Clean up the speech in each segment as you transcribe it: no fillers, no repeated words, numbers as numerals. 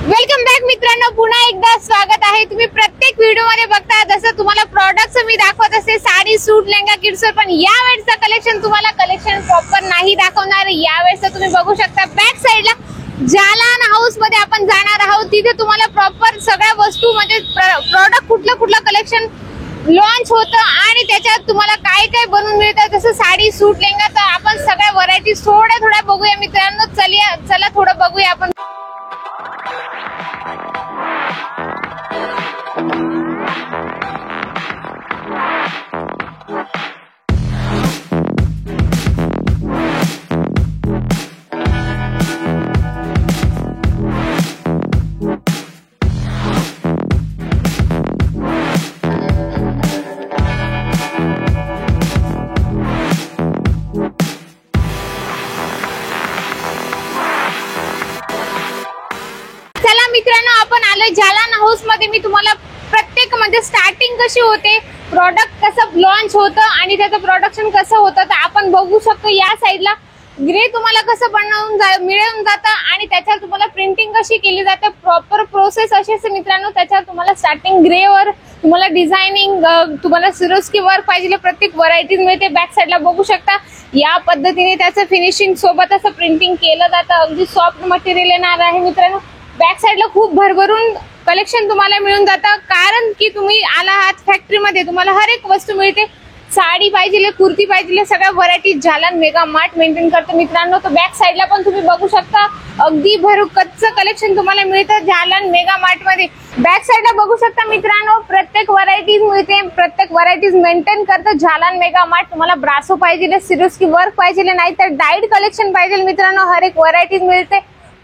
Welcome back मित्रांनो, पुन्हा एकदा स्वागत आहे। तुम्ही प्रत्येक व्हिडिओ मध्ये बघता जसं तुम्हाला प्रोडक्ट्स मी दाखवत असते, साडी, सूट, लेहंगा, किड्सवेअर, पण या वेळेचं कलेक्शन तुम्हाला कलेक्शन प्रॉपर नाही दाखवणार। या वेळेचं तुम्ही बघू शकता बॅक साइडला जालान हाऊस मध्ये आपण जाणार आहोत। तिथे तुम्हाला प्रॉपर सगळ्या वस्तू म्हणजे प्रोडक्ट कुठलं कलेक्शन लॉन्च होतं आणि त्याच्यात तुम्हाला काय काय बनवून मिळतं, जसं साडी, सूट, लेहंगा, तर आपण सगळ्या व्हरायटीज थोड्या बघूया मित्रांनो। चला थोडं बघूया आपण। मित्रांनो, आपण आलोय जालान हाऊस मध्ये। मी तुम्हाला प्रत्येक म्हणजे स्टार्टिंग कशी होते, प्रोडक्ट कसं लॉन्च होतं आणि त्याचं प्रोडक्शन कसं होतं तर आपण बघू शकतो। या साइडला ग्रे तुम्हाला कसं बनवून मिळून जातं आणि त्याच्यावर तुम्हाला प्रिंटिंग कशी केली जाते, प्रॉपर प्रोसेस अशीच मित्रांनो। त्याच्यावर तुम्हाला स्टार्टिंग ग्रे वर तुम्हाला डिझायनिंग, तुम्हाला सिरोस्की वर्क पाहिजे प्रत्येक व्हरायटीज मिळते। बॅक साइडला बघू शकता या पद्धतीने त्याचं फिनिशिंग सोबत असं प्रिंटिंग केलं जातं। अगदी सॉफ्ट मटेरियल येणार आहे मित्रांनो। बॅक साइडला खूप भरभरून कलेक्शन तुम्हाला मिळून जातं, कारण की तुम्ही आला आहात फॅक्टरी मध्ये। तुम्हाला हर एक वस्तू मिळते, साडी पाहिजे, कुर्ती पाहिजे, सगळ्या variety Jalan mega mart maintain करतो मित्रांनो। तर बॅक साइडला पण तुम्ही बघू शकता अगदी भरकच्चं कलेक्शन तुम्हाला मिळतं जालान मेगा मार्ट मध्ये। बॅक साइडला बघू शकता मित्रांनो प्रत्येक व्हरायटीज मिळते, प्रत्येक व्हरायटीज मेंटेन करतं जालान मेगा मार्ट। तुम्हाला ब्रासो पाहिजे, सिरोस्की वर्क पाहिजे, नाही तर डाईड कलेक्शन पाहिजे मित्रांनो, हर एक व्हरायटीज मिळते।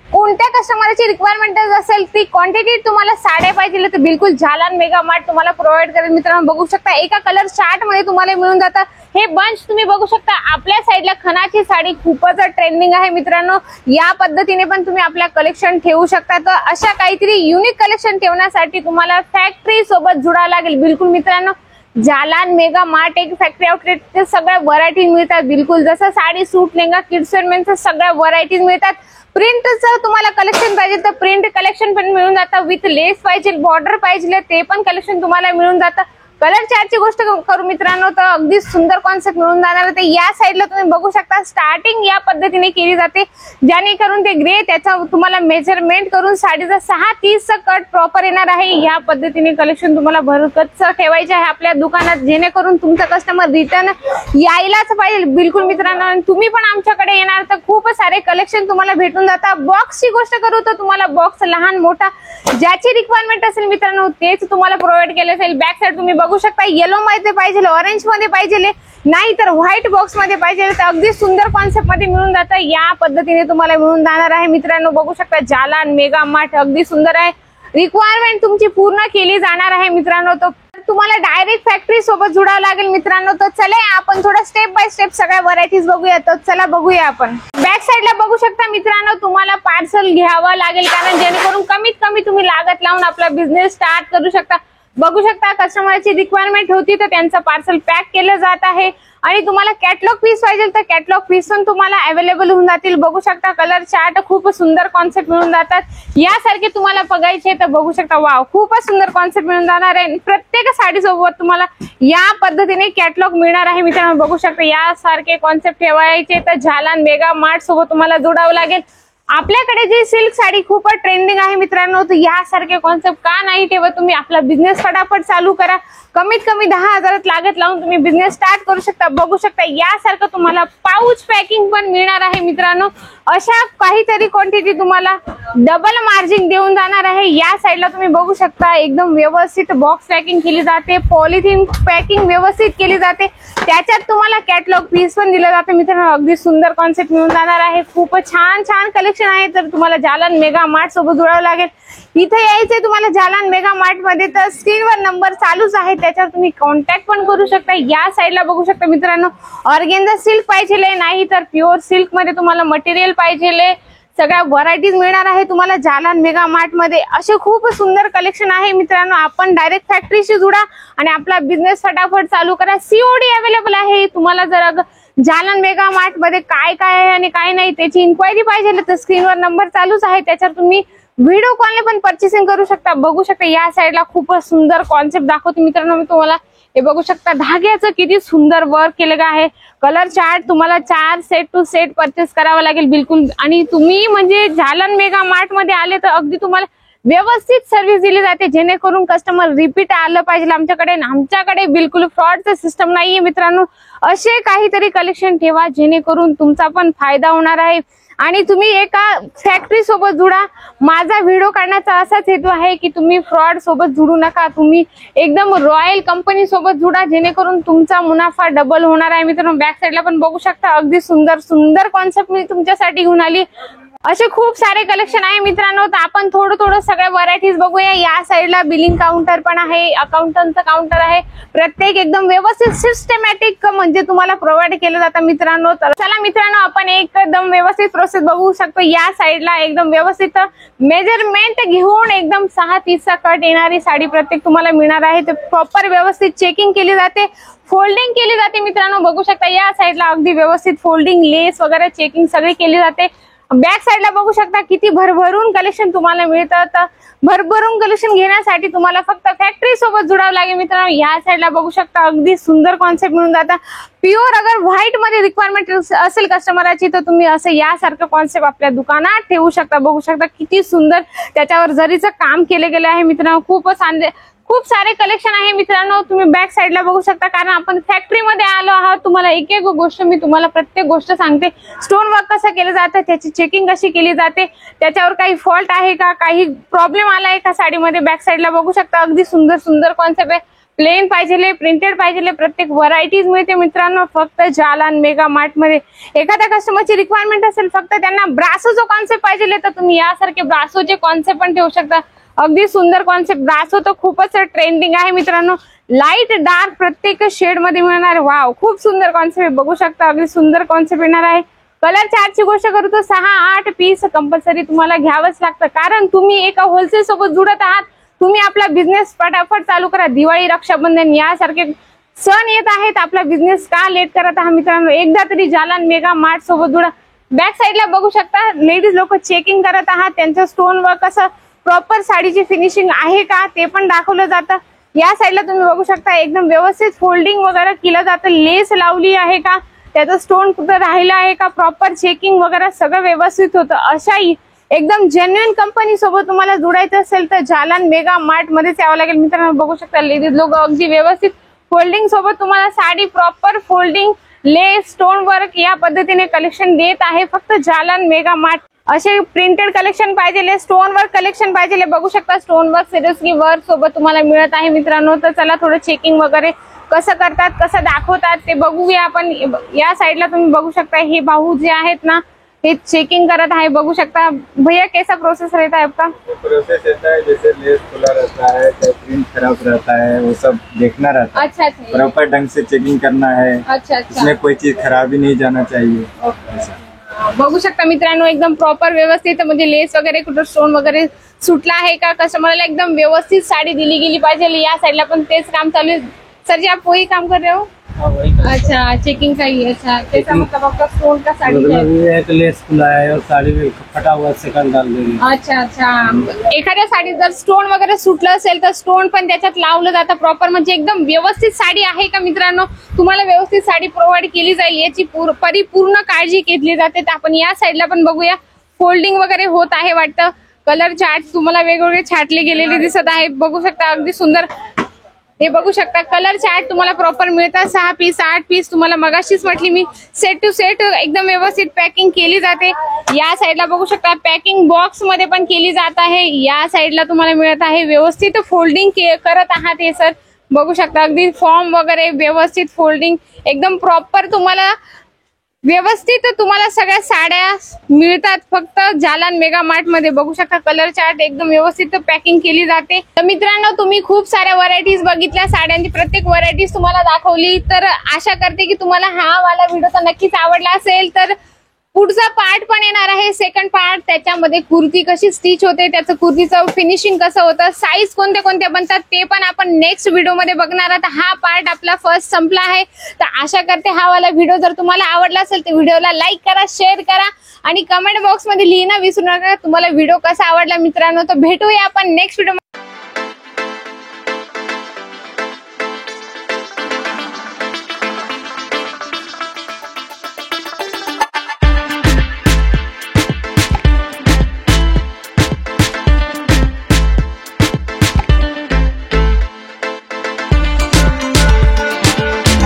कोणत्या कस्टमरची रिक्वायरमेंट असेल ती क्वांटिटी तुम्हाला साड्या पाहिजे तर बिलकुल जालान मेगा मार्ट तुम्हाला प्रोव्हाइड करेल मित्रांनो। बघू शकता एका कलर चार्ट मध्ये तुम्हाला मिळून जातं हे बंच। तुम्ही बघू शकता आपल्या साइडला खणाची साडी खूपच ट्रेंडिंग आहे मित्रांनो। या पद्धतीने पण तुम्ही आपल्या कलेक्शन ठेवू शकता। तर अशा काहीतरी युनिक कलेक्शन ठेवण्यासाठी तुम्हाला फॅक्टरी सोबत जुडावं लागेल बिलकुल मित्रांनो। जालान मेगा मार्ट एक फॅक्टरी आउटलेट, सगळ्या व्हरायटीज मिळतात बिलकुल, जसं साडी, सूट, लेहंगा, किड्सवेअर मेन्सच्या सगळ्या व्हरायटीज मिळतात। प्रिंटचं तुम्हाला कलेक्शन पाहिजे तर प्रिंट कलेक्शन पण मिळून जातं, विथ लेस पाहिजे, बॉर्डर पाहिजे ते पण कलेक्शन तुम्हाला मिळून जातं। कलर चार्टची गोष्ट करू मित्रांनो तर अगदी सुंदर कॉन्सेप्ट मिळून जाणार आहे। या साइडला तुम्ही बघू शकता स्टार्टिंग या पद्धतीने केली जाते, जेणेकरून ते ग्रे त्याचा तुम्हाला मेजरमेंट करून साडीचा 6:30 कट प्रॉपर येणार आहे। या पद्धतीने कलेक्शन तुम्हाला भरकच ठेवायचे आहे आपल्या दुकानात, जेणेकरून तुमचा कस्टमर रिटर्न यायलाच पाहिजे बिलकुल मित्रांनो। तुम्ही पण आमच्याकडे येणार तर खूप सारे कलेक्शन तुम्हाला भेटून जातात। बॉक्सची गोष्ट करू तर तुम्हाला बॉक्स लहान मोठा ज्याची रिक्वायरमेंट असेल मित्रांनो तेच तुम्हाला प्रोव्हाइड केले असेल। बॅक साइड तुम्ही बघू शकता येलो मध्ये पाहिजे, ऑरेंज मध्ये पाहिजे, नाही तर व्हाईट बॉक्स मध्ये पाहिजे तर अगदी सुंदर कॉन्सेप्ट मध्ये मिळून जातं। या पद्धतीने तुम्हाला मिळून जाणार आहे मित्रांनो। बघू शकता जालान मेगा मार्ट अगदी सुंदर आहे, रिक्वायरमेंट तुमची पूर्ण केली जाणार आहे मित्रांनो। तो तुम्हाला डायरेक्ट फॅक्टरी सोबत जुडावं लागेल मित्रांनो। तर चला आपण थोडं स्टेप बाय स्टेप सगळ्या व्हरायटीज बघूया। तर चला बघूया आपण। बॅक साइडला बघू शकता मित्रांनो तुम्हाला पार्सल घ्यावं लागेल, कारण जेणेकरून कमीत कमी तुम्ही लागत लावून आपला बिझनेस स्टार्ट करू शकता। बघू शकता कस्टमरची रिक्वायरमेंट होती तर त्यांचं पार्सल पॅक केलं जात आहे आणि तुम्हाला कॅटलॉग पीस पाहिजे तर कॅटलॉग पीस पण तुम्हाला अवेलेबल होऊन जातील। बघू शकता कलर चार्ट खूप सुंदर कॉन्सेप्ट मिळून जातात। यासारखे तुम्हाला बघायचे तर बघू शकता वाव खूपच सुंदर कॉन्सेप्ट मिळून जाणार आहे। प्रत्येक साडी सोबत तुम्हाला या पद्धतीने कॅटलॉग मिळणार आहे मित्रांनो। बघू शकता यासारखे कॉन्सेप्ट ठेवायचे तर जालान मेगा मार्ट सोबत तुम्हाला जोडावं लागेल। आपल्याकडे जी सिल्क साडी खूप ट्रेंडिंग आहे मित्रांनो, तर यासारखे कॉन्सेप्ट का नाही ठेवत तुम्ही? आपला बिझनेस फटाफट चालू करा, कमीत कमी 10,000 लागत लावून तुम्ही बिझनेस स्टार्ट करू शकता। बघू शकता यासारखं तुम्हाला पाऊच पॅकिंग पण मिळणार आहे मित्रांनो। अशा काहीतरी क्वांटिटी तुम्हाला डबल मार्जिन देऊन जाणार आहे। या साइडला तुम्ही बघू शकता एकदम व्यवस्थित बॉक्स पॅकिंग केली जाते, पॉलिथिन पॅकिंग व्यवस्थित केली जाते, त्याच्यात तुम्हाला कॅटलॉग पीस पण दिलं जातं मित्रांनो। अगदी सुंदर कॉन्सेप्ट मिळून जाणार आहे, खूप छान छान कलेक्शन आहे। तर तुम्हाला जालान मेगा मार्ट सोबत जुळावं लागेल। इथे यायचंय तुम्हाला जालान मेगा मार्ट मध्ये तर स्क्रीनवर नंबर चालूच आहे, त्याच्यावर तुम्ही कॉन्टॅक्ट पण करू शकता। या साइडला बघू शकता मित्रांनो ऑर्गेन्झा सिल्क पाहिजे, नाही तर प्युअर सिल्क मध्ये तुम्हाला मटेरियल पाहिजे, सगळ्या व्हरायटीज मिळणार आहे तुम्हाला जालान मेगा मार्ट मध्ये। असे खूप सुंदर कलेक्शन आहे मित्रांनो। आपण डायरेक्ट फॅक्टरीशी जुडा आणि आपला बिझनेस फटाफट चालू करा। सीओडी अवेलेबल आहे। तुम्हाला जर जालान मेगा मार्ट मध्ये काय काय आहे आणि काय नाही त्याची इन्क्वायरी पाहिजे तर स्क्रीनवर नंबर चालूच आहे, त्याच्यावर तुम्ही व्हिडिओ कॉलने पण परचेसिंग करू शकता। बघू शकता या साईडला खूपच सुंदर कॉन्सेप्ट दाखवते मित्रांनो मी तुम्हाला। हे बघू शकता धाग्याचं किती सुंदर वर्क केलेलं आहे। कलर चार्ट तुम्हाला 4 सेट टू सेट परचेस करावं लागेल बिलकुल। आणि तुम्ही म्हणजे जालन मेगा मार्ट मध्ये आले तर अगदी तुम्हाला व्यवस्थित सर्व्हिस दिली जाते, जेणेकरून कस्टमर रिपीट आलं पाहिजे आमच्याकडे। आमच्याकडे बिलकुल फ्रॉडचं सिस्टम नाहीये मित्रांनो। असे काहीतरी कलेक्शन ठेवा जेणेकरून तुमचा पण फायदा होणार आहे आणि तुम्ही एका फॅक्टरी सोबत जुडा। माझा व्हिडिओ काढण्याचा असाच हेतू आहे की तुम्ही फ्रॉड सोबत जुडू नका, तुम्ही एकदम रॉयल कंपनी सोबत जुडा, जेणेकरून तुमचा मुनाफा डबल होणार आहे मित्रांनो। बॅक साईडला पण बघू शकता अगदी सुंदर सुंदर कॉन्सेप्ट मी तुमच्यासाठी घेऊन आली। असे खूप सारे कलेक्शन आहे मित्रांनो, तर आपण थोडं सगळ्या व्हरायटीज बघूया। या साईडला बिलिंग काउंटर पण आहे, अकाउंटंटचं काउंटर आहे, प्रत्येक एकदम व्यवस्थित सिस्टमॅटिक म्हणजे तुम्हाला प्रोव्हाइड केलं जातं मित्रांनो। तर चला मित्रांनो आपण एकदम व्यवस्थित प्रोसेस बघू शकतो। या साईडला एकदम व्यवस्थित मेजरमेंट घेऊन एकदम 6 पीसचा कट येणारी साडी प्रत्येक तुम्हाला मिळणार आहे। ते प्रॉपर व्यवस्थित चेकिंग केली जाते, फोल्डिंग केली जाते मित्रांनो। बघू शकता या साईडला अगदी व्यवस्थित फोल्डिंग, लेस वगैरे चेकिंग सगळी केली जाते। बॅक साईडला बघू शकता किती भरभरून कलेक्शन तुम्हाला मिळतं। भरभरून कलेक्शन घेण्यासाठी तुम्हाला फक्त फॅक्टरी सोबत जुडावं लागेल मित्रांनो। या साईडला बघू शकता अगदी सुंदर कॉन्सेप्ट मिळून जातं। प्युअर अगर व्हाईट मध्ये रिक्वायरमेंट असेल कस्टमराची तर तुम्ही असं यासारखं कॉन्सेप्ट आपल्या दुकानात ठेवू शकता। बघू शकता किती सुंदर त्याच्यावर जरीचं काम केलं गेलं आहे मित्रांनो। खूप सारे कलेक्शन आहे मित्रांनो, तुम्ही बॅक साईडला बघू शकता। कारण आपण फॅक्टरी मध्ये आलो आहोत, तुम्हाला एक एक गोष्ट मी तुम्हाला प्रत्येक गोष्ट सांगते। स्टोन वर्क कसं केलं जातं, त्याची चेकिंग कशी केली जाते, त्याच्यावर काही फॉल्ट आहे का, काही प्रॉब्लेम आलाय का साडीमध्ये। बॅक साईडला बघू शकता अगदी सुंदर सुंदर कॉन्सेप्ट आहे। प्लेन पाहिजे, प्रिंटेड पाहिजे, प्रत्येक व्हरायटीज मिळते मित्रांनो फक्त जालन मेगा मार्ट मध्ये। एखाद्या कस्टमरची रिक्वायरमेंट असेल फक्त त्यांना ब्रासोचा कॉन्सेप्ट पाहिजे तर तुम्ही यासारखे ब्रासोचे कॉन्सेप्ट पण ठेवू शकता। अगदी सुंदर कॉन्सेप्ट, ब्रासो तर खूपच ट्रेंडिंग आहे मित्रांनो। लाईट डार्क प्रत्येक शेड मध्ये मिळणार। वाव, खूप सुंदर कॉन्सेप्ट बघू शकता, अगदी सुंदर कॉन्सेप्ट येणार आहे। कलर चार्टची गोष्ट करू तर 6-8 पीस कंपल्सरी तुम्हाला घ्यावंच लागतं, कारण तुम्ही एका होलसेल सोबत जुडत आहात। तुम्ही आपला बिझनेस फटाफट चालू करा। दिवाळी, रक्षाबंधन यासारखे सण येत आहेत, आपला बिझनेस का लेट करत आहात मित्रांनो? एकदा तरी जालन मेगा मार्ट सोबत जुडा। बॅक साईडला बघू शकता लेडीज लोक चेकिंग करत आहात, त्यांचं स्टोन वर्क कसं प्रॉपर साडीची फिनिशिंग आहे का ते पण दाखवलं जातं। या साईडला तुम्ही बघू शकता एकदम व्यवस्थित फोल्डिंग वगैरे केलं जातं, लेस लावली आहे का, त्याचं स्टोन कुठं राहिलं आहे का, प्रॉपर चेकिंग वगैरे सगळं व्यवस्थित होतं। अशा एकदम जेन्युइन कंपनी सोबत तुम्हाला जुडायचं असेल तर जालन मेगा मार्ट मध्येच यावं लागेल मित्रांनो। बघू शकता लेडीज लोक अगदी व्यवस्थित फोल्डिंग सोबत तुम्हाला साडी प्रॉपर फोल्डिंग, लेस, स्टोन वर्क या पद्धतीने कलेक्शन देत आहे फक्त जालन मेगा मार्ट। असे प्रिंटेड कलेक्शन पाहिजे, स्टोन वर्क कलेक्शन पाहिजे, बघू शकता स्टोन वर्क, सिरियसली वर्क सोबत तुम्हाला मिळत आहे मित्रांनो। तर चला थोडं चेकिंग वगैरे कसं करतात, कसं दाखवतात ते बघूया आपण। या साईडला तुम्ही बघू शकता हे भाऊ जे आहेत ना हे चेकिंग करत आहे। बघू शकता भैया कैसा प्रोसेस रहता है आपका? प्रोसेस रहता है जैसे लेस खुला रहता है, प्रिंट खराब रहता है, वो सब देखना रहता है। अच्छा, प्रॉपर ढंग से चेकिंग करना है। अच्छा, इसमें कोई चीज खराब ही नहीं जाना चाहिए। बघू शकता मित्रांनो एकदम प्रॉपर व्यवस्थित म्हणजे लेस वगैरे कुठं स्टोन वगैरे सुटला आहे का, कस्टमरला एकदम व्यवस्थित साडी दिली गेली पाहिजे। या साईडला पण तेच काम चालू आहे। सर जी आप वही काम कर रहे हो? अच्छा, चेकिंग का ही। अच्छा, कैसा मतलब आपका स्टोन का साड़ी है? ये एक लेस खुला है और साड़ी में फटा हुआ सेकंड डाल देंगे। अच्छा, एखाद्या साडीत जर स्टोन वगैरे सुटलं असेल तर स्टोन पण त्याच्यात लावलं जातं प्रॉपर, म्हणजे एकदम व्यवस्थित साडी आहे का मित्रांनो, तुम्हाला व्यवस्थित साडी प्रोव्हाइड केली जाईल याची परिपूर्ण काळजी घेतली जाते। तर आपण या साईडला पण बघूया, फोल्डिंग वगैरे होत आहे वाटतं। कलर चार्ट तुम्हाला वेगवेगळे छाटले गेलेले दिसत आहे, बघू शकता अगदी सुंदर। हे बघू शकता कलर चार्ट तुम्हाला प्रॉपर मिळतात। 6 पीस 8 पीस तुम्हाला मगाशीच म्हटली मी, सेट टू सेट एकदम व्यवस्थित पॅकिंग केली जाते। या साईडला बघू शकता पॅकिंग बॉक्स मध्ये पण केली जात आहे। या साईडला तुम्हाला मिळत आहे व्यवस्थित फोल्डिंग करत आहात हे सर। बघू शकता अगदी फॉर्म वगैरे व्यवस्थित फोल्डिंग एकदम प्रॉपर तुम्हाला व्यवस्थित तुम्हाला सगळ्या साड्या मिळतात फक्त जालन मेगा मार्ट मध्ये। बघू शकता कलर चार्ट एकदम व्यवस्थित पॅकिंग केली जाते। तर मित्रांनो तुम्ही खूप साऱ्या व्हरायटीज बघितल्या, साड्यांची प्रत्येक व्हरायटीज तुम्हाला दाखवली, तर आशा करते की तुम्हाला हा वाला व्हिडिओ तर नक्कीच आवडला असेल। तर पुढचा पार्ट पण येणार आहे, सेकंड पार्ट. त्याच्यामध्ये कुर्ती कशी स्टिच होते, त्याचं कुर्तीचं फिनिशिंग कसं होतं, साईज कोणते कोणते बनतात ते पण आपण नेक्स्ट व्हिडिओमध्ये बघणार आहोत. हा पार्ट आपला फर्स्ट संपला आहे. तर आशा करते हा वाला व्हिडिओ जर तुम्हाला आवडला असेल तर व्हिडिओला लाईक करा, शेअर करा आणि कमेंट बॉक्स मध्ये लिहिणं विसरू नका तुम्हाला व्हिडिओ कसा आवडला मित्रांनो. तर भेटूया आपण नेक्स्ट व्हिडिओ.